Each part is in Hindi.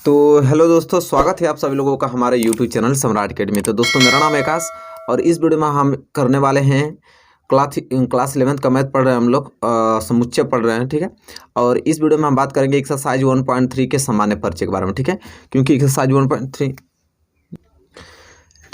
तो हेलो दोस्तों, स्वागत है आप सभी लोगों का हमारे यूट्यूब चैनल सम्राट अकेडमी। तो दोस्तों, मेरा नाम है आकाश और इस वीडियो में हम करने वाले हैं क्लास 11th का मैथ पढ़ रहे हैं हम लोग, समुच्चय पढ़ रहे हैं, ठीक है। और इस वीडियो में हम बात करेंगे एक्सरसाइज 1.3 के सामान्य परिचय के बारे में, ठीक है, क्योंकि एक्सरसाइज 1.3।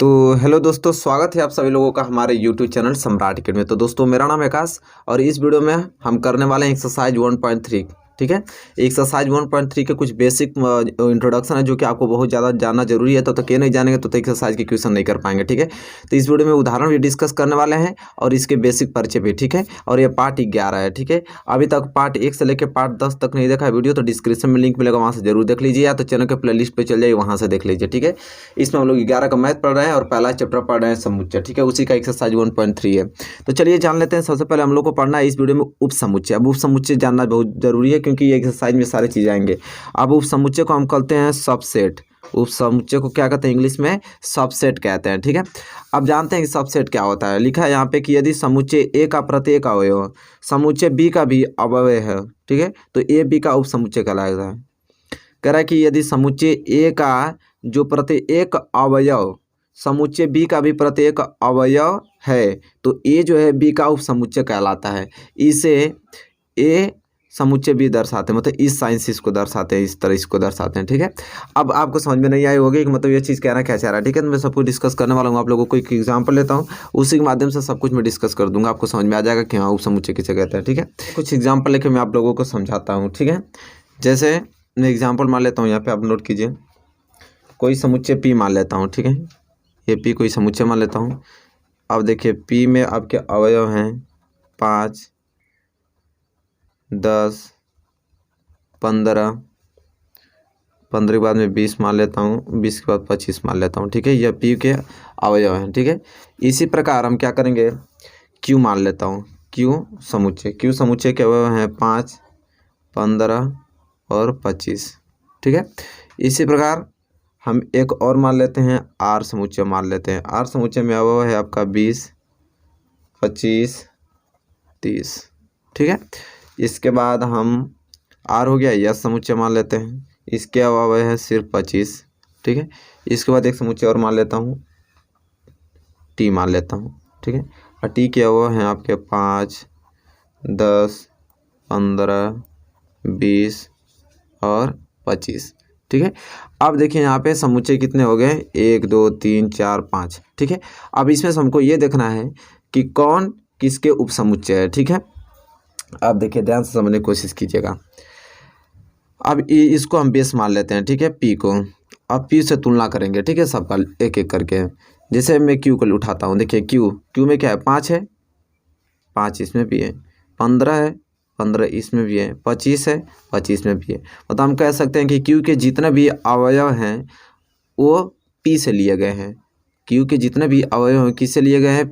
तो हेलो दोस्तों, स्वागत है आप सभी लोगों का हमारे यूट्यूब चैनल सम्राट अकेडमी। तो दोस्तों, मेरा नाम है आकाश और इस वीडियो में हम करने वाले हैं एक्सरसाइज 1.3, ठीक है। एक्सरसाइज 1.3 के कुछ बेसिक इंट्रोडक्शन है जो कि आपको बहुत ज़्यादा जानना जरूरी है। तो ये नहीं जानेंगे तो एक्सरसाइज के क्वेश्चन नहीं कर पाएंगे, ठीक है। तो इस वीडियो में उदाहरण भी डिस्कस करने वाले हैं और इसके बेसिक परिचय भी, ठीक है। और ये पार्ट 11 है, ठीक है। अभी तक पार्ट 1 से लेकर पार्ट 10 तक नहीं देखा है वीडियो तो डिस्क्रिप्शन में लिंक मिलेगा, वहाँ से जरूर देख लीजिए, या तो चैनल के प्ले लिस्ट पर चल जाइए, वहाँ से देख लीजिए, ठीक है। इसमें हम लोग 11 का मैथ पढ़ रहे हैं और पहला चैप्टर पढ़ रहे हैं समुच्चय, ठीक है। उसी का एक्सरसाइज 1.3 है। तो चलिए जान लेते हैं। सबसे पहले हम लोग को पढ़ना है इस वीडियो में उप समुच्चय। अब उप समुच्चय जानना बहुत जरूरी है क्योंकि ये एक्सरसाइज में सारी चीजें आएंगे। अब उप समुच्चय को हम कहते हैं सबसेट। उप समुच्चय को क्या कहते हैं? इंग्लिश में सबसेट कहते हैं, ठीक है। अब जानते हैं कि सबसेट क्या होता है। लिखा है यहाँ पे कि यदि समुच्चय ए का प्रत्येक अवयव समुच्चय बी का भी अवयव है, ठीक है, तो ए बी का उप समुच्चय कहलाएगा। कह रहा है कि यदि समुच्चय ए का जो प्रत्येक अवयव समुच्चय बी का भी प्रत्येक अवयव है तो ए जो है बी का उप समुच्चय कहलाता है। इसे ए समुच्चय भी दर्शाते हैं, मतलब इस साइन से इसको दर्शाते हैं, इस तरह इसको दर्शाते हैं, ठीक है। अब आपको समझ में नहीं आई होगी कि मतलब ये चीज़ कहना क्या चाह रहा है, ठीक है। तो मैं सब कुछ डिस्कस करने वाला हूँ। आप लोगों को एक एग्जांपल लेता हूँ, उसी के माध्यम से सब कुछ मैं डिस्कस कर दूंगा, आपको समझ में आ जाएगा कि हाँ उप समुच्चय किसे कहते हैं, ठीक है। कुछ एग्जाम्पल लेके मैं आप लोगों को समझाता हूँ, ठीक है। जैसे मैं एग्जाम्पल मान लेता हूँ, यहाँ पे आप नोट कीजिए। कोई समुच्चय पी मान लेता हूँ, ठीक है। ये पी कोई समुच्चय मान लेता हूँ। अब देखिए पी में आपके अवयव हैं 5, 10, 15 के बाद में 20 मान लेता हूँ, 20 के बाद 25 मान लेता हूँ, ठीक है। यह पी के अवयव हैं, ठीक है। इसी प्रकार हम क्या करेंगे, क्यू मान लेता हूँ। क्यू समुच्चय के अवयव हैं 5, 15 और 25, ठीक है। इसी प्रकार हम एक और मान लेते हैं, आर समुच्चय मान लेते हैं। आर समुच्चय में अवयव है आपका 20, 25, 30, ठीक है। इसके बाद हम आर हो गया, यस समुच्चय मान लेते हैं। इसके अवयव है सिर्फ 25, ठीक है। इसके बाद एक समुच्चय और मान लेता हूँ, टी मान लेता हूँ, ठीक है। और टी के अवयव हैं आपके 5, 10, 15, 20 और 25, ठीक है। अब देखिए यहाँ पे समुच्चय कितने हो गए, 1 2 3 4 5, ठीक है। अब इसमें से हमको ये देखना है कि कौन किसके उप समुच्चय है, ठीक है। अब देखिए ध्यान से समझने की कोशिश कीजिएगा। अब इसको हम बेस मान लेते हैं, ठीक है, पी को। अब पी से तुलना करेंगे, ठीक है, सबका एक एक करके। जैसे मैं क्यू को उठाता हूँ, देखिए क्यू में क्या है, 5 है, 5 इसमें भी है, 15 है, 15 इसमें भी है, 25 है, 25 में भी है। मतलब हम कह सकते हैं कि क्यू के जितने भी अवयव हैं वो पी से लिए गए हैं। क्यू के जितने भी अवयव हैं किससे लिए गए हैं,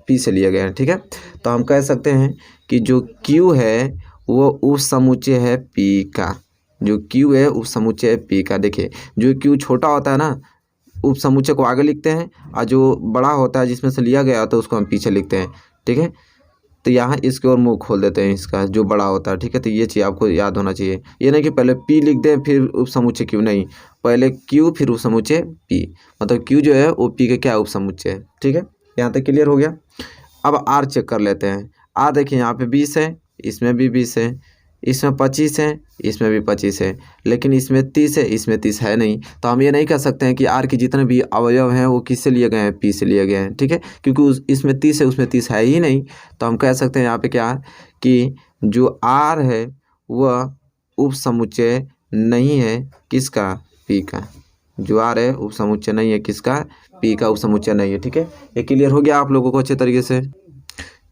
पी से लिए गए हैं, ठीक है। तो हम कह सकते हैं कि जो क्यू है वो उप समुच्चय है पी का। जो क्यू है उप समुच्चय है पी का। देखिए जो क्यू छोटा होता है ना, उप समुच्चय को आगे लिखते हैं, और जो बड़ा होता है जिसमें से लिया गया होता है उसको हम पीछे लिखते हैं, ठीक है। तो यहाँ इसके और मुंह खोल देते हैं, इसका जो बड़ा होता है, ठीक है। तो ये चीज़ आपको याद होना चाहिए। ये नहीं कि पहले पी लिख दें फिर उप समुच्चय क्यू, नहीं, पहले क्यू फिर उप समुच्चय पी। मतलब क्यू जो है वो पी के क्या उप समुच्चय है, ठीक है। यहाँ तक क्लियर हो गया। अब आर चेक कर लेते हैं। आर देखिए यहाँ पे 20 है, इसमें भी 20 है, इसमें 25 है, इसमें भी 25 है, लेकिन इसमें 30 है, इसमें 30 है नहीं। तो हम ये नहीं कह सकते हैं कि आर के जितने भी अवयव हैं वो किससे लिए गए हैं, पी से लिए गए हैं, ठीक है, क्योंकि इसमें 30 है उसमें 30 है ही नहीं। तो हम कह सकते हैं यहाँ पे क्या कि जो आर है वह उप समुच्चय नहीं है किसका, पी का। जो आर है उप समुच्चय नहीं है किसका, पी का उप समुच्चय नहीं है, ठीक है। ये क्लियर हो गया आप लोगों को अच्छे तरीके से।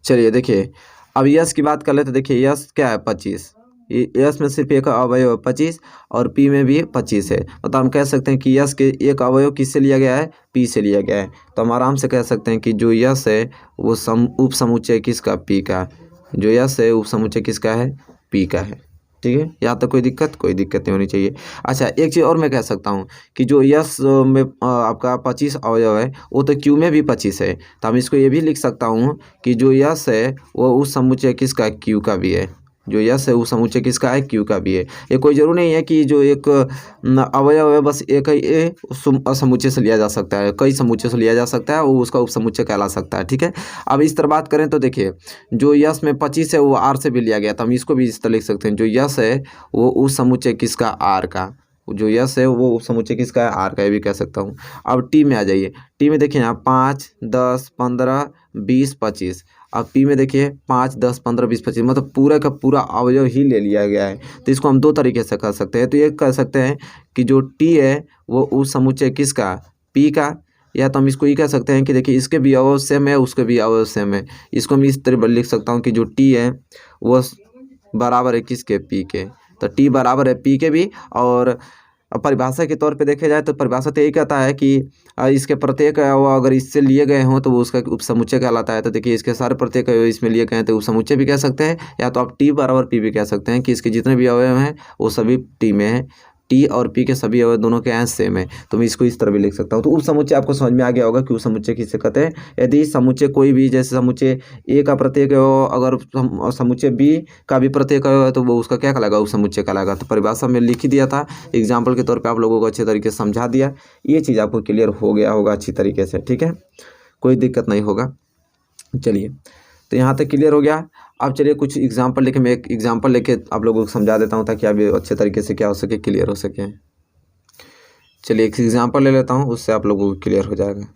चलिए देखिए अब यस की बात कर लेते। देखिए यस क्या है, 25। यस में सिर्फ एक अवयव 25 और पी में भी 25 है। मतलब हम कह सकते हैं कि यस के एक अवयव किससे लिया गया है, पी से लिया गया है। तो हम आराम से कह सकते हैं कि जो यस है वो उप समुच्चय किसका, पी का। जो यस है उप समुच्चय किसका है, पी का है, ठीक है। यहाँ तक कोई दिक्कत नहीं होनी चाहिए। अच्छा एक चीज़ और मैं कह सकता हूँ कि जो यस में आपका 25 अवयव है वो तो क्यू में भी 25 है। तो हम इसको ये भी लिख सकता हूँ कि जो यस है वो उस समुच्चय किसका, क्यू का भी है। जो यस है वो समुच्चय किसका है, क्यू का भी है। ये कोई जरूरी नहीं है कि जो एक अवयव है बस एक ही समुच्चय से लिया जा सकता है, कई समुच्चय से लिया जा सकता है, वो उसका उपसमुच्चय कहला सकता है। ठीक है, अब इस तरह बात करें तो देखिए जो यस में 25 है वो आर से भी लिया गया, तो हम इसको भी इस तरह लिख सकते हैं, जो यस है वो उस समुच्चय किसका, आर का, जो यस है वो समुच्चय किसका है, आर का, ये भी कह सकता हूँ। अब टी में आ जाइए, टी में देखिए यहाँ 5, 10, 15, 20, 25। अब पी में देखिए 5, 10, 15, 20, 25, मतलब पूरा का पूरा अवयव ही ले लिया गया है। तो इसको हम दो तरीके से कर सकते हैं। तो ये कह सकते हैं कि जो टी है वो उस समुच्चय किसका, पी का, या तो हम इसको ये कह सकते हैं कि देखिए इसके भी अवयव सेम है, उसके भी अवयव सेम है। इसको मैं इस तरह लिख सकता हूँ कि जो टी है वो बराबर है किसके, पी के। तो टी बराबर है पी के भी। और परिभाषा के तौर पे देखे जाए तो परिभाषा तो यही कहता है कि इसके प्रत्येक वो अगर इससे लिए गए हों तो वो उसका उपसमुच्चय कहलाता है। तो देखिए इसके सारे प्रत्येक इसमें लिए गए हैं तो उपसमुच्चय भी कह सकते हैं, या तो आप टी बराबर पी भी कह सकते हैं कि इसके जितने भी अवयव हैं वो सभी टी में हैं, टी और पी के सभी अवयव दोनों के एंस सेम है। तो मैं इसको इस तरह भी लिख सकता हूँ। तो उपसमुच्चय आपको समझ में आ गया होगा कि उपसमुच्चय किसे कहते हैं। यदि समुच्चय कोई भी, जैसे समुच्चय ए का प्रत्येक अगर समुच्चय बी का भी प्रत्येक है तो वो उसका क्या कहलाएगा, उपसमुच्चय कहलाएगा। तो परिभाषा में लिख ही दिया था, एग्जाम्पल के तौर पर आप लोगों को अच्छे तरीके से समझा दिया। ये चीज़ आपको क्लियर हो गया होगा अच्छी तरीके से। ठीक है, कोई दिक्कत नहीं होगा। चलिए, तो यहाँ तक क्लियर हो गया। अब चलिए कुछ एग्जांपल लेके, मैं एक एग्जांपल लेके आप लोगों को समझा देता हूँ ताकि आप अच्छे तरीके से क्या हो सके, क्लियर हो सके। चलिए एक एग्जांपल ले लेता हूँ, उससे आप लोगों को क्लियर हो जाएगा।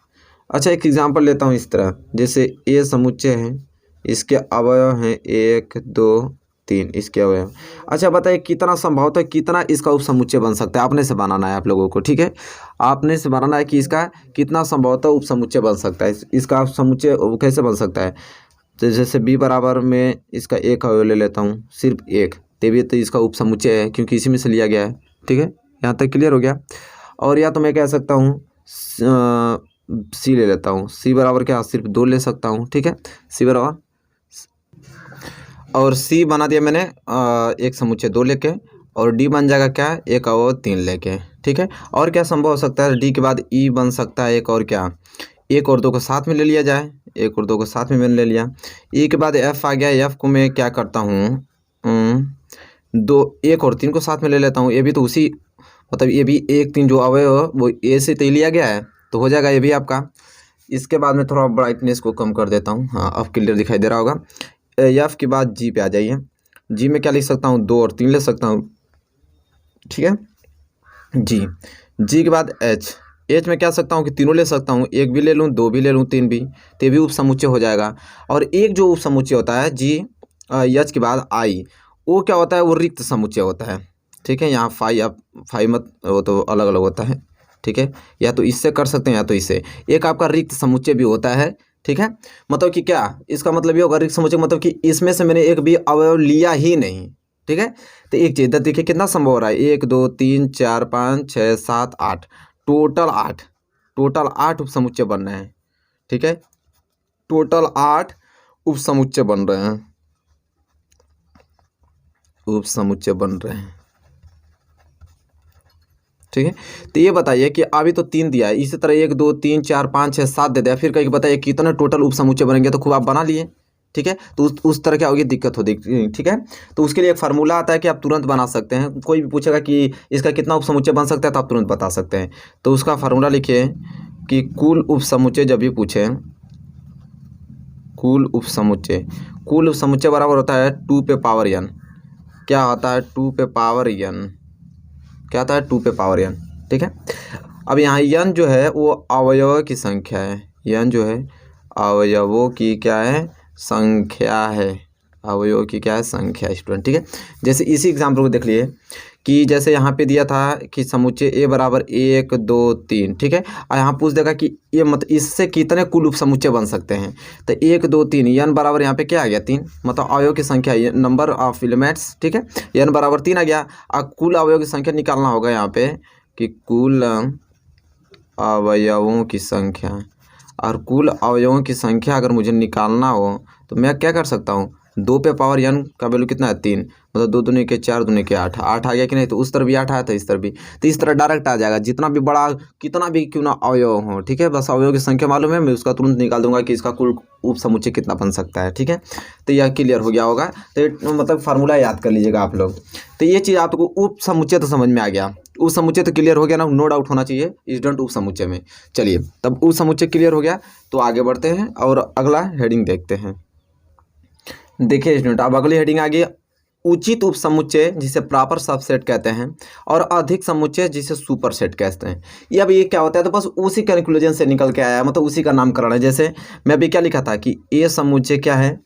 अच्छा, एक एग्जांपल लेता हूँ इस तरह, जैसे ए समुच्चय है, इसके अवयव हैं 1, 2, 3 इसके अवयव। अच्छा बताइए कितना संभवतः कितना इसका उपसमुच्चय बन सकता है, आपने से बनाना है आप लोगों को। ठीक है, आपने से बनाना है कि इसका कितना संभवतः उपसमुच्चय बन सकता है, इसका समुच्चय कैसे बन सकता है। तो जैसे b बराबर में इसका एक अवयव ले लेता हूँ, सिर्फ एक, तभी तो इसका उपसमुच्चय है क्योंकि इसी में से लिया गया है। ठीक है, यहाँ तक क्लियर हो गया। और या तो मैं कह सकता हूँ c ले लेता हूँ, c बराबर क्या, सिर्फ 2 ले सकता हूँ। ठीक है, c बराबर, और c बना दिया मैंने एक समुच्चय 2 लेके, और d बन जाएगा क्या, एक अवयव 3 लेके। ठीक है, और क्या संभव हो सकता है, d के बाद e बन सकता है एक, और क्या, 1 और 2 को साथ में ले लिया जाए, 1 और 2 को साथ में मैंने ले लिया। e के बाद f आ गया, f को मैं क्या करता हूँ, 1 और 3 को साथ में ले लेता हूँ। ये भी तो उसी, मतलब ये भी 1, 3 जो अवयव वो ए से तो लिया गया है, तो हो जाएगा ये भी आपका। इसके बाद में थोड़ा ब्राइटनेस को कम कर देता हूँ, हाँ अब क्लियर दिखाई दे रहा होगा। f के बाद g पे आ जाइए, g में क्या लिख सकता हूँ, 2 और 3 ले सकता हूँ। ठीक है, g के बाद h में क्या सकता हूँ कि तीनों ले सकता हूँ, 1 भी ले लूँ, 2 भी ले लूँ, 3 भी, तो ये भी उपसमुच्चय हो जाएगा। और एक जो उपसमुच्चय होता है g h के बाद i, वो क्या होता है, वो रिक्त समुच्चय होता है। ठीक है, यहाँ फाई मत, वो तो अलग अलग होता है। ठीक है, या तो इससे कर सकते हैं या तो इससे, एक आपका रिक्त समुच्चय भी होता है। ठीक है, मतलब कि क्या इसका मतलब ये होगा, रिक्त समुच्चय मतलब कि इसमें से मैंने एक भी अवयव लिया ही नहीं। ठीक है, तो एक चीज़ देखिए कितना संभव हो रहा है, 1, 2, 3, 4, 5, 6, 7, 8, टोटल 8 उपसमुच्चय बन रहे हैं। ठीक है, टोटल 8 उपसमुच्चय बन रहे हैं, उपसमुच्चय बन रहे हैं। ठीक है, तो ये बताइए कि अभी तो 3 दिया है, इसी तरह 1, 2, 3, 4, 5, 6, 7 दे दिया, फिर कहीं बताइए कितने टोटल उपसमुच्चय बनेंगे, तो खूब आप बना लिए। ठीक है, तो उस तरह क्या होगी, दिक्कत होगी। ठीक है, तो उसके लिए एक फार्मूला आता है कि आप तुरंत बना सकते हैं, कोई भी पूछेगा कि इसका कितना उपसमुच्चय बन सकता है तो आप तुरंत बता सकते हैं। तो उसका फार्मूला लिखिए कि कुल उपसमुच्चय, जब भी पूछे कुल उपसमुच्चय बराबर होता है 2 पे पावर n। क्या होता है, 2 पे पावर n, क्या आता है, 2 पे पावर n। ठीक है, अब यहाँ n जो है वो अवयवों की संख्या है, n जो है अवयवों की क्या है, संख्या है, अवयवों की क्या है, संख्या स्टूडेंट। ठीक है, जैसे इसी एग्जाम्पल को देख लिए कि जैसे यहाँ पे दिया था कि समुच्चय a बराबर 1, 2, 3। ठीक है, और यहाँ पूछ देगा कि ये मतलब इससे कितने कुल उपसमुच्चय बन सकते हैं, तो 1, 2, 3, n बराबर यहाँ पे क्या आ गया, 3, मतलब अवयव की संख्या, नंबर ऑफ एलिमेंट्स। ठीक है, n बराबर 3 आ गया। और कुल अवयव की संख्या निकालना होगा यहाँ पे कि कुल अवयवों की संख्या, और कुल अवयवों की संख्या अगर मुझे निकालना हो तो मैं क्या कर सकता हूँ, 2 पे पावर n का वैल्यू कितना है 3, मतलब 2 दूनी के 4 दूनी के 8, 8 आ गया कि नहीं। तो उस तरफ भी 8 आया था, इस तरफ भी, तो इस तरह डायरेक्ट आ जाएगा। जितना भी बड़ा कितना भी क्यों ना अवयव हो, ठीक है, बस अवयव की संख्या मालूम है, मैं उसका तुरंत निकाल दूंगा कि इसका कुल उप समुच्चय कितना बन सकता है, ठीक है। तो यह क्लियर हो गया होगा। तो मतलब फार्मूला याद कर लीजिएगा आप लोग। तो ये चीज़ आपको उप समुच्चय तो समझ में आ गया, उप समुच्चय तो क्लियर हो गया ना, नो डाउट होना चाहिए स्टूडेंट उप समुच्चय में। चलिए तब उप समुच्चय क्लियर हो गया तो आगे बढ़ते हैं और अगला हेडिंग देखते हैं। देखिए स्टूडेंट, अब अगली हेडिंग आ गई उचित उप समुच्चय जिसे प्रॉपर सबसेट कहते हैं, और अधिक समुच्चय जिसे सुपर सेट कहते हैं। ये अब ये क्या होता है, तो बस उसी कंक्लूजन से निकल के आया है, मतलब उसी का नामकरण है। जैसे मैं अभी क्या लिखा था कि ए समुच्चय क्या है,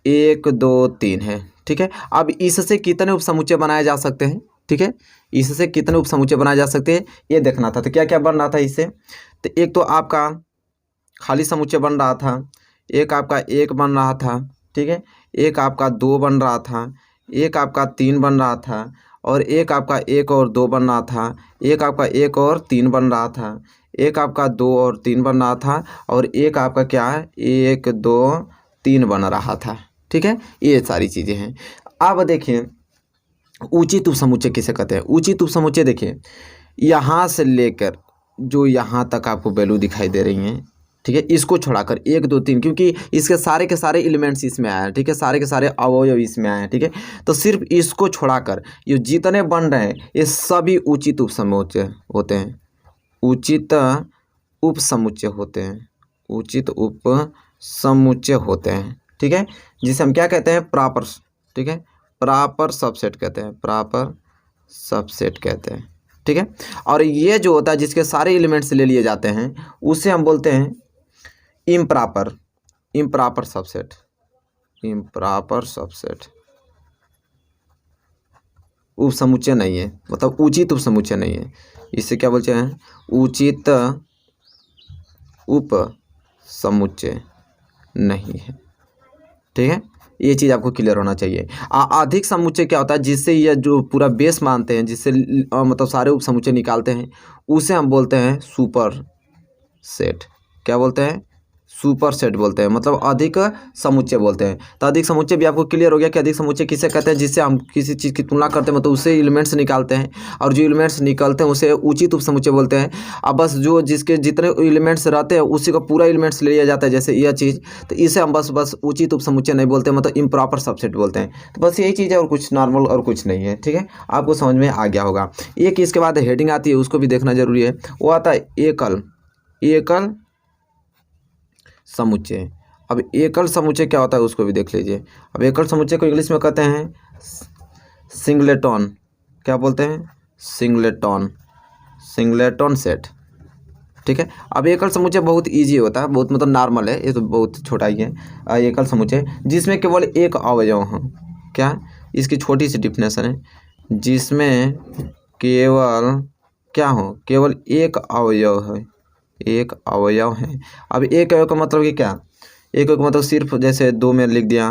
1 2 3 है, ठीक है। अब इससे कितने उप समुच्चय बनाए जा सकते हैं, ठीक है, इससे कितने उप समुच्चय बनाए जा सकते हैं ये देखना था। तो क्या क्या बन रहा था इससे, तो एक तो आपका खाली समुच्चय बन रहा था, एक आपका 1 बन रहा था, ठीक है, एक आपका 2 बन रहा था, एक आपका 3 बन रहा था, और एक आपका 1 और 2 बन रहा था, एक आपका 1 और 3 बन रहा था, एक आपका 2 और 3 बन रहा था, और एक आपका क्या है 1 2 3 बन रहा था, ठीक है। ये सारी चीज़ें हैं। अब देखिए उचित उप समुच्चय किसे कहते हैं। उचित उप समुच्चय देखिए यहाँ से लेकर जो यहाँ तक आपको वैल्यू दिखाई दे रही हैं, ठीक है, इसको छोड़ाकर 1 2 3, क्योंकि इसके सारे के सारे एलिमेंट्स इसमें आए हैं, ठीक है, सारे के सारे अवयव इसमें आए हैं, ठीक है। तो सिर्फ इसको छोड़ाकर ये जितने बन रहे हैं ये सभी उचित उप समुच्चय होते हैं, उचित उप समुच्चय होते हैं, उचित उप समुच्चय होते हैं, ठीक है, जिसे हम क्या कहते हैं प्रॉपर, ठीक है, प्रॉपर सबसेट कहते हैं, प्रॉपर सबसेट कहते हैं, ठीक है। और ये जो होता है जिसके सारे एलिमेंट्स ले लिए जाते हैं उसे हम बोलते हैं improper, improper subset, improper subset. उप समुच्चय नहीं है, मतलब उचित उप समुच्चय नहीं है, इसे क्या बोलते हैं उचित उप समुच्चय नहीं है, ठीक है। ये चीज़ आपको क्लियर होना चाहिए। अधिक समुच्चय क्या होता है, जिससे यह जो पूरा बेस मानते हैं, जिससे मतलब सारे उप समुच्चय निकालते हैं, उसे हम बोलते हैं सुपर सेट। क्या बोलते हैं सुपर सेट बोलते हैं, मतलब अधिक समुच्चय बोलते हैं। तो अधिक समुच्चय भी आपको क्लियर हो गया कि अधिक समुच्चय किसे कहते हैं, जिससे हम किसी चीज़ की तुलना करते हैं, मतलब उससे एलिमेंट्स निकालते हैं, और जो एलिमेंट्स निकलते हैं उसे उचित उप समुच्चय बोलते हैं। अब बस जो जिसके जितने एलिमेंट्स रहते हैं उसी का पूरा एलिमेंट्स ले लिया जाता है, जैसे यह चीज़, तो इसे हम बस उचित उप समुच्चय नहीं बोलते, मतलब इम्प्रॉपर सबसेट बोलते हैं। तो बस यही चीज़ है और कुछ नॉर्मल और कुछ नहीं है, ठीक है, आपको समझ में आ गया होगा। एक इसके बाद हेडिंग आती है, उसको भी देखना जरूरी है, वो आता है एकल, एकल समुच्चय। अब एकल समुच्चय क्या होता है उसको भी देख लीजिए। अब एकल समुच्चय को इंग्लिश में कहते हैं सिंगलेटन। क्या बोलते हैं सिंगलेटन, सिंगलेटन सेट, ठीक है। अब एकल समुच्चय बहुत इजी होता है, बहुत मतलब नॉर्मल है, ये तो बहुत छोटा ही है। एकल समुच्चय जिसमें केवल एक अवयव हो, क्या, इसकी छोटी सी डिफिनेशन है, जिसमें केवल क्या हो, केवल एक अवयव है, एक अवयव है। अब एक अवयव का मतलब कि क्या, एक अवयव का मतलब सिर्फ जैसे 2 में लिख दिया,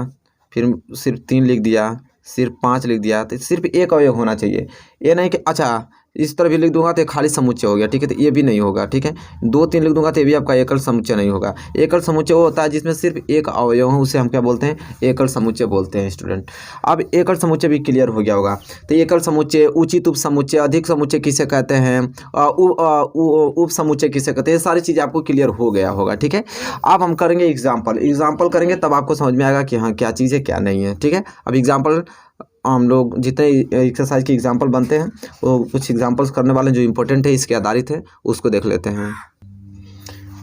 फिर सिर्फ 3 लिख दिया, सिर्फ 5 लिख दिया, तो सिर्फ एक अवयव होना चाहिए। ये नहीं कि अच्छा इस तरह भी लिख दूंगा तो ये खाली समुच्चय हो गया, ठीक है, तो ये भी नहीं होगा, ठीक है। 2 3 लिख दूंगा तो ये भी आपका एकल समुच्चय नहीं होगा। एकल समुच्चय वो होता है जिसमें सिर्फ एक अवयव हो, उसे हम क्या बोलते हैं एकल समुच्चय बोलते हैं स्टूडेंट। अब एकल समुच्चय भी क्लियर हो गया होगा। तो एकल समुच्चय, उचित उप समुच्चय, अधिक समुच्चय किसे कहते हैं, उप समुच्चय किसे कहते हैं, ये सारी चीज़ें आपको क्लियर हो गया होगा, ठीक है। अब हम करेंगे एग्जाम्पल करेंगे, तब आपको समझ में आएगा कि हाँ क्या चीज़ है क्या नहीं है, ठीक है। अब एग्जाम्पल हम लोग जितने एक्सरसाइज के एग्जाम्पल बनते हैं वो कुछ एग्जाम्पल्स करने वाले जो इंपॉर्टेंट है इसके आधारित है उसको देख लेते हैं।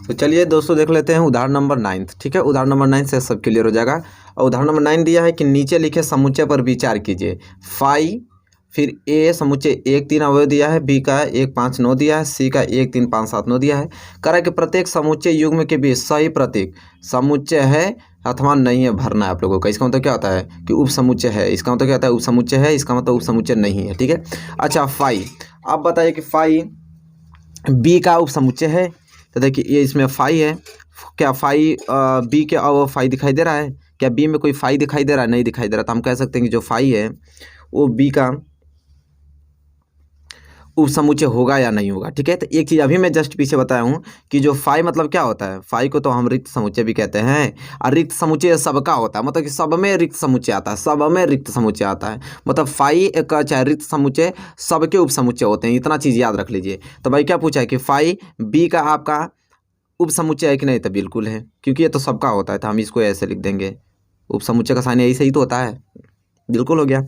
तो चलिए दोस्तों देख लेते हैं उदाहरण नंबर 9, ठीक है। उदाहरण नंबर 9 से सब क्लियर हो जाएगा। और उदाहरण नंबर 9 दिया है कि नीचे लिखे समुच्चय पर विचार कीजिए। फाई, फिर ए समुच्चय 1 3 अवयव दिया है, बी का 1 5 9 दिया है, सी का 1 3 5 7 9 दिया है। करा कि प्रत्येक समुच्चय युग्म के बीच सही प्रतीक समुच्चय है अथवा नहीं है भरना है आप लोगों का। इसका मतलब क्या होता है कि उप समुच्चय है, इसका मतलब क्या होता है उप समुच्चय है, इसका मतलब उप समुच्चय नहीं है, ठीक है। अच्छा फाई, अब बताइए कि फाई बी का उप समुच्चय है, तो देखिए ये इसमें फाई है, क्या फाई बी के अब फाई दिखाई दे रहा है, क्या बी में कोई फाई दिखाई दे रहा है, नहीं दिखाई दे रहा। तो हम कह सकते हैं कि जो फाई है वो बी का उपसमुच्चय होगा या नहीं होगा। ठीक है, तो एक चीज़ अभी मैं जस्ट पीछे बताया हूँ कि जो फाई मतलब क्या होता है, फाई को तो हम रिक्त समुच्चय भी कहते हैं, और रिक्त समुच्चय सबका होता है, मतलब कि सब में रिक्त समुच्चय आता है, सब में रिक्त समुच्चय आता है, मतलब फाई का चाहे रिक्त समुच्चय सबके उपसमुच्चय होते हैं, इतना चीज़ याद रख लीजिए। तो भाई क्या पूछा है कि फाई बी का आपका उपसमुच्चय है कि नहीं, तो बिल्कुल है, क्योंकि ये तो सबका होता है, तो हम इसको ऐसे लिख देंगे, उपसमुच्चय का साइन यही सही तो होता है, बिल्कुल हो गया।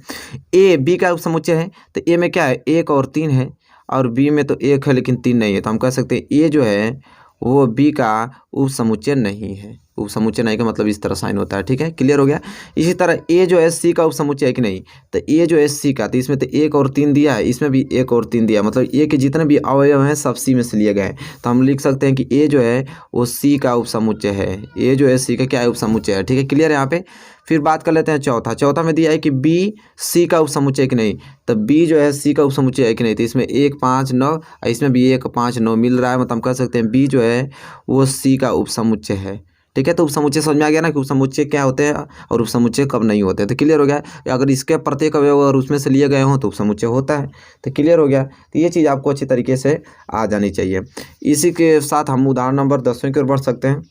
ए बी का उपसमुच्चय है, तो ए में क्या है, 1 और 3 है, और बी में तो 1 है लेकिन 3 नहीं है, तो हम कह सकते हैं ए जो है वो बी का उपसमुच्चय नहीं है। उपसमुच्चय नहीं का मतलब इस तरह साइन होता है। ठीक है, क्लियर हो गया। इसी तरह ए जो है सी का उपसमुच्चय है कि नहीं, तो ए जो है सी का, तो इसमें तो 1 और 3 दिया है, इसमें भी 1 और 3 दिया है, मतलब ए के जितने भी अवयव हैं सब सी में से लिए गए हैं, तो हम लिख सकते हैं कि ए जो है वो सी का उपसमुच्चय है। ए जो है सी का क्या है, उपसमुच्चय है। ठीक है, क्लियर है यहाँ पे। फिर बात कर लेते हैं चौथा में दिया है कि बी सी का उपसमुच्चय है कि नहीं, तो बी जो है सी का उपसमुच्चय है कि नहीं, तो इसमें 1 5 9, इसमें भी 1 5 9 मिल रहा है, मतलब हम कह सकते हैं बी जो है वो सी का उपसमुच्चय है। ठीक है, तो उपसमुच्चय समझ में आ गया ना कि उपसमुच्चय क्या होते हैं और उपसमुच्चय कब नहीं होते, तो क्लियर हो गया। अगर इसके प्रत्येक अवयव अगर उसमें से लिए गए हों तो उपसमुच्चय होता है, तो क्लियर हो गया। तो ये चीज़ आपको अच्छी तरीके से आ जानी चाहिए। इसी के साथ हम उदाहरण नंबर 10वें की ओर बढ़ सकते हैं,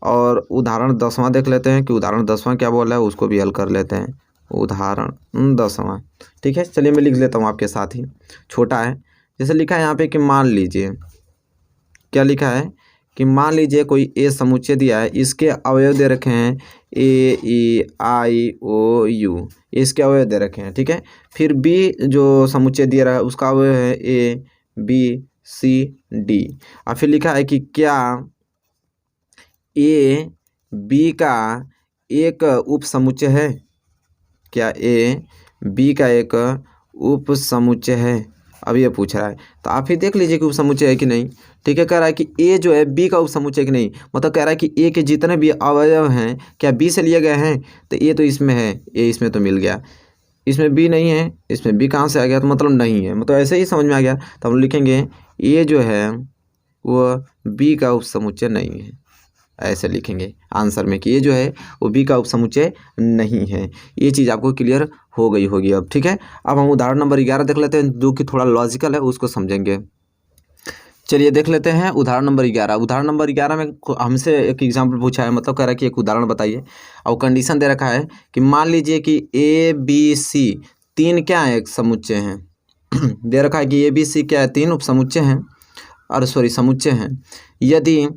और उदाहरण 10वां देख लेते हैं कि उदाहरण 10वां क्या बोल रहा है, उसको भी हल कर लेते हैं। उदाहरण 10वां, ठीक है, चलिए मैं लिख लेता हूँ आपके साथ ही, छोटा है। जैसे लिखा है यहाँ पे कि मान लीजिए, क्या लिखा है कि मान लीजिए कोई ए समुच्चय दिया है, इसके अवयव दे रखे हैं ए ई आई ओ यू, इसके अवयव दे रखे हैं। ठीक है, फिर बी जो समुच्चय दिया रहा है उसका अवयव है ए बी सी डी, और फिर लिखा है कि क्या ए बी का एक उपसमुच्चय है, क्या ए बी का एक उपसमुच्चय है, अब ये पूछ रहा है, तो आप ही देख लीजिए कि उपसमुच्चय है कि नहीं। ठीक है, कह रहा है कि ए जो है बी का उपसमुच्चय है कि नहीं, मतलब कह रहा है कि ए के जितने भी अवयव हैं क्या बी से लिए गए हैं, तो ए तो इसमें है, ए इसमें तो मिल गया, इसमें बी नहीं है, इसमें बी कहाँ से आ गया, तो मतलब नहीं है, मतलब ऐसे ही समझ में आ गया। तो हम लिखेंगे ए जो है वो बी का उपसमुच्चय नहीं है, ऐसे लिखेंगे आंसर में कि ये जो है वो बी का उपसमुच्चय नहीं है। ये चीज़ आपको क्लियर हो गई होगी अब। ठीक है, अब हम उदाहरण नंबर 11 देख लेते हैं, जो कि थोड़ा लॉजिकल है, उसको समझेंगे। चलिए देख लेते हैं उदाहरण नंबर 11। उदाहरण नंबर 11 में हमसे एक एग्जाम्पल पूछा है, मतलब कह रहा है कि एक उदाहरण बताइए, और कंडीशन दे रखा है कि मान लीजिए कि ए बी सी 3 क्या है, एक समुच्चय हैं दे रखा है कि ए बी सी क्या है, 3 उपसमुच्चय हैं, और सॉरी समुच्चय हैं। यदि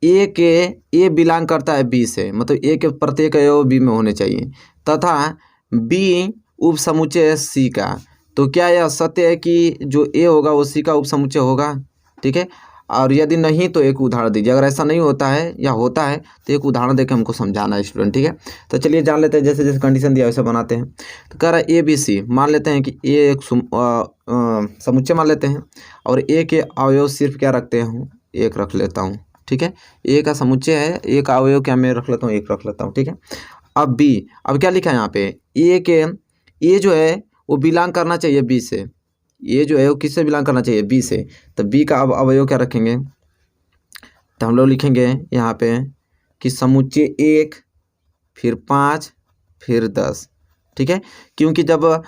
ए बिलोंग करता है बी से, मतलब ए के प्रत्येक अवयव बी में होने चाहिए, तथा बी उपसमुच्चय सी का, तो क्या यह सत्य है कि जो ए होगा वो सी का उपसमुच्चय होगा। ठीक है, और यदि नहीं तो एक उदाहरण दीजिए। अगर ऐसा नहीं होता है या होता है तो एक उदाहरण देकर हमको समझाना है स्टूडेंट। ठीक है, तो चलिए जान लेते हैं, जैसे जैसे कंडीशन दिया वैसे बनाते हैं। तो कह रहा है ए बी सी, मान लेते हैं कि ए एक समुच्चय मान लेते हैं, और ए के अवयव सिर्फ क्या रखते हैं, एक रख लेता हूँ। ठीक है, ए का समुच्चय है, ए का अवयव क्या मैं रख लेता हूँ, एक रख लेता हूँ। ठीक है, अब बी, अब क्या लिखा है यहाँ पे, ए जो है वो बिलोंग करना चाहिए बी से, ये जो है वो किससे बिलोंग करना चाहिए, बी से, तो बी का अब अवयव क्या रखेंगे, तो हम लोग लिखेंगे यहाँ पे कि समुच्चय 1 फिर 5 फिर 10। ठीक है, क्योंकि जब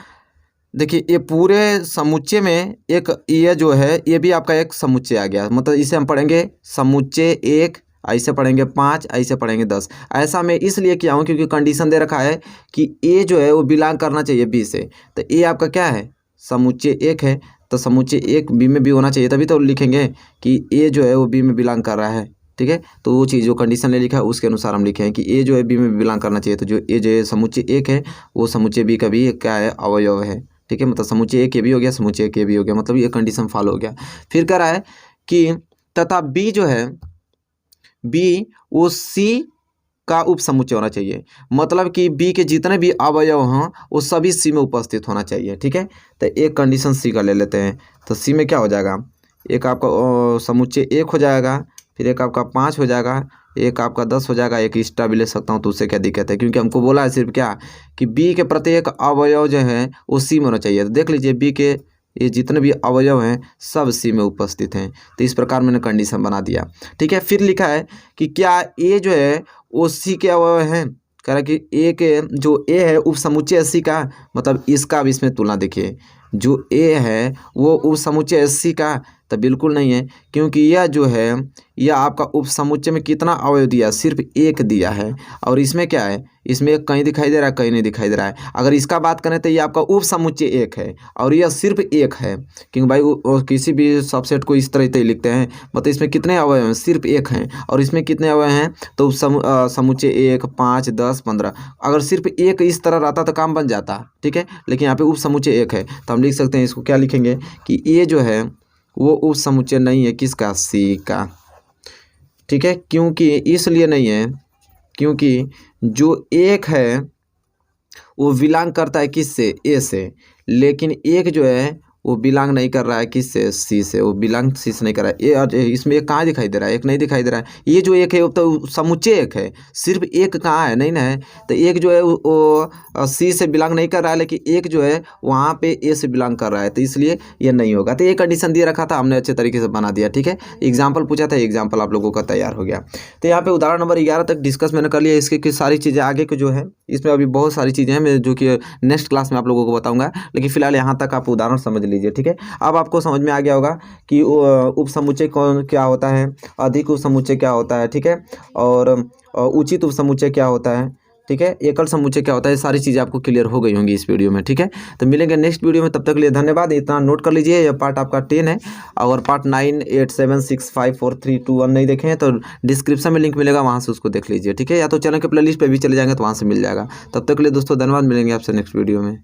देखिए ये पूरे समुच्चय में एक ये जो है ये भी आपका एक समुच्चय आ गया, मतलब इसे हम पढ़ेंगे समुच्चय 1, ऐसे पढ़ेंगे 5, ऐसे पढ़ेंगे 10। ऐसा मैं इसलिए किया हूँ क्योंकि कंडीशन दे रखा है कि ए जो है वो बिलोंग करना चाहिए बी से, तो ए आपका क्या है, समुच्चय 1 है, तो समुच्चय 1 बी में भी होना चाहिए, तभी तो लिखेंगे कि ए जो है वो बी में बिलोंग कर रहा है। ठीक है, तो वो चीज़ जो कंडीशन ने लिखा है उसके अनुसार हम लिखे हैं कि ए जो है बी में बिलोंग करना चाहिए, तो जो ए जो है समुच्चय 1 है वो समुच्चय बी का भी क्या है, अवयव है। ठीक है, मतलब समुच्चय 1 के भी हो गया, समुच्चय 1 के भी हो गया, मतलब ये कंडीशन फॉलो हो गया। फिर कह रहा है कि तथा बी जो है, बी वो सी का उपसमुच्चय होना चाहिए, मतलब कि बी के जितने भी अवयव हों वो सभी सी में उपस्थित होना चाहिए। ठीक है, तो एक कंडीशन सी का ले लेते हैं, तो सी में क्या हो जाएगा, एक आपका समुच्चय 1 हो जाएगा, फिर एक आपका 5 हो जाएगा, एक आपका 10 हो जाएगा, एक एक्स्ट्रा भी ले सकता हूँ, तो उससे क्या दिक्कत है, क्योंकि हमको बोला है सिर्फ क्या कि बी के प्रत्येक अवयव जो हैं वो सी में होना चाहिए। तो देख लीजिए बी के ये जितने भी अवयव हैं सब सी में उपस्थित हैं, तो इस प्रकार मैंने कंडीशन बना दिया। ठीक है, फिर लिखा है कि क्या ए जो है वो सी के अवयव हैं, कह रहा है कि ए के जो ए है उपसमुच्चय सी का, मतलब इसका भी इसमें तुलना देखिए, जो ए है वो उप समुच्चय सी का? तो बिल्कुल नहीं है, क्योंकि यह जो है यह आपका उप समुच्चय में कितना अवयव दिया? सिर्फ एक दिया है। और इसमें क्या है? इसमें एक कहीं दिखाई दे रहा है, कहीं नहीं दिखाई दे रहा है। अगर इसका बात करें तो ये आपका उप समुच्चय एक है और यह सिर्फ एक है, क्योंकि भाई किसी भी सबसेट को इस तरह ही लिखते हैं। मतलब इसमें कितने अवयव हैं? सिर्फ एक हैं। और इसमें कितने अवयव हैं? तो उप समुच्चय 1, 5, 10, 15। अगर सिर्फ एक इस तरह रहता तो काम बन जाता, ठीक है। लेकिन यहाँ पे उप समुच्चय एक है, तो हम लिख सकते हैं, इसको क्या लिखेंगे कि ये जो है वो उप समुच्चय नहीं है किसका? सी का, ठीक है। क्योंकि इसलिए नहीं है क्योंकि जो एक है वो बिलोंग करता है किससे? ए से। लेकिन एक जो है वो बिलोंग नहीं कर रहा है किससे? सी से। वो बिलोंग सी से नहीं कर रहा है। और इसमें एक कहाँ दिखाई दे रहा है? एक नहीं दिखाई दे रहा है। ये जो एक है वो तो समुच्चय एक है, सिर्फ एक कहाँ है? नहीं ना है। तो एक जो है वो सी से बिलोंग नहीं कर रहा है, लेकिन एक जो है वहाँ पे ए से बिलोंग कर रहा है, तो इसलिए ये नहीं होगा। तो ये कंडीशन दिया रखा था, हमने अच्छे तरीके से बना दिया, ठीक है। एग्जाम्पल पूछा था, एग्जाम्पल आप लोगों का तैयार हो गया। तो यहाँ पे उदाहरण नंबर 11 तक डिस्कस मैंने कर लिया। इसके की सारी चीज़ें आगे के जो है इसमें अभी बहुत सारी चीज़ें हैं जो कि नेक्स्ट क्लास में आप लोगों को बताऊंगा, लेकिन फिलहाल यहाँ तक आप उदाहरण समझ लीजिए, ठीक है। अब आपको समझ में आ गया होगा कि उप समुच्चय कौन क्या होता है, अधिक उप समुच्चय क्या होता है, ठीक है, और उचित उप समुच्चय क्या होता है, ठीक है, एकल समुच्चय क्या होता है। सारी चीज़ें आपको क्लियर हो गई होंगी इस वीडियो में, ठीक है। तो मिलेंगे नेक्स्ट वीडियो में, तब तक के लिए धन्यवाद। इतना नोट कर लीजिए, यह पार्ट आपका 10 है और पार्ट 9, 8, 7, 6, 5, 4, 3, 2, 1 नहीं देखे हैं तो डिस्क्रिप्शन में लिंक मिलेगा, वहाँ से उसको देख लीजिए, ठीक है। या तो चैनल के प्लेलिस्ट पे भी चले जाएंगे तो वहाँ से मिल जाएगा। तब तक के लिए दोस्तों धन्यवाद, मिलेंगे आपसे नेक्स्ट वीडियो में।